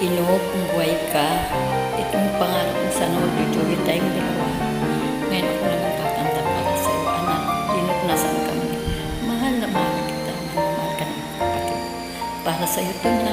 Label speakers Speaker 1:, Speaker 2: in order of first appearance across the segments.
Speaker 1: Ino, kung buhay ka, itong pangarap mo sana magtutuloy tayong dalawa. Ngayon ako naman kakanta para sa iyo, anak. Ino't nasan kami. Mahal na mahal kita, mahal ka ng kapatid. Para sa iyo ito na.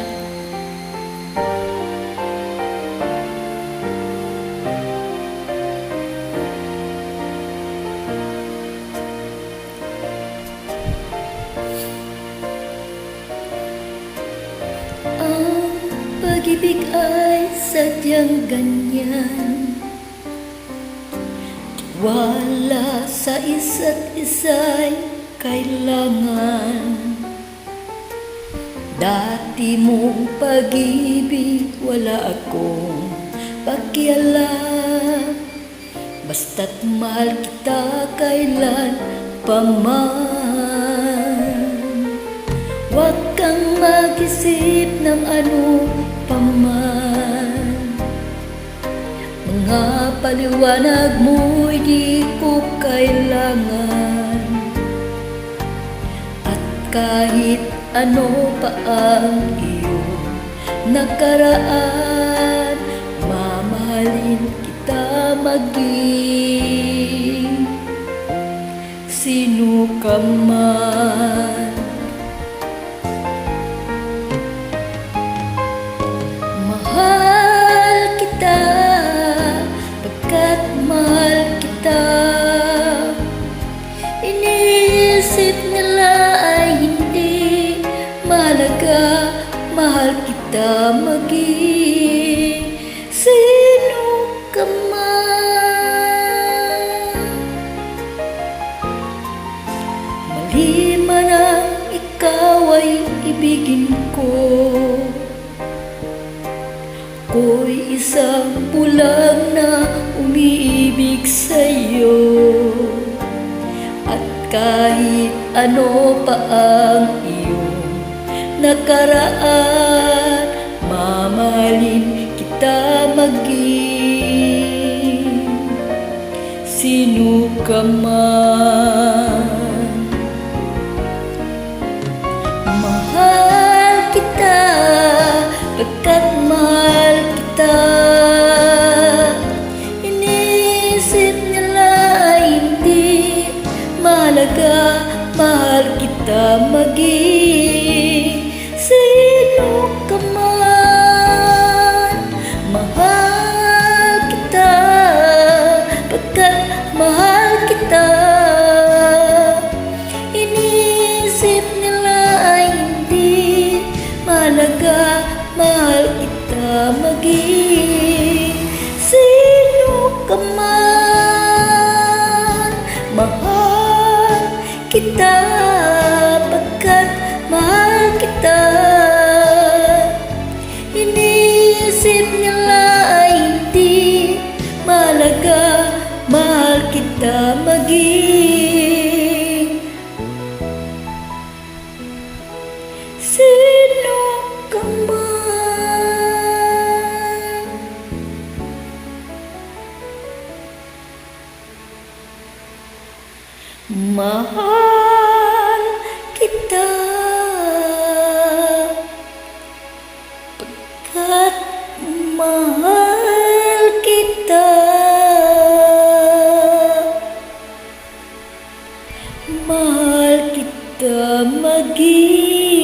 Speaker 2: Pag-ibig ay sadyang ganyan, wala sa isa't isa'y kailangan. Dati mong pag-ibig wala akong pakialam, basta't mahal kita kailan paman. Huwag kang mag-isip ng ano paman, mga paliwanag mo'y di ko kailangan. At kahit ano pa ang iyong nakaraan, mamahalin kita maging sino ka man. Mahal kita, pagkat mahal kita. Iniisip nila ay hindi mahalaga, mahal kita maging sino ka man. Mali man ang ikaw ay ibigin ko, ako'y isang bulag na umiibig sa'yo. At kahit ano pa ang iyong nakaraan, mamahalin kita maging sino ka man. Mahal kita, pagkat mahal kita. Iniisip nila ay hindi mahalaga, mahal kita maging sino ka man. Mahal kita, pagkat mahal kita. Iniisip nila ay hindi mahalaga, mahal kita maging sino ka man. Mahal kita, pagkat mahal kita. Iniisip nila ay hindi mahalaga, mahal kita maging sino ka man. Mahal kita, pagkat mahal kita. Mahal kita maging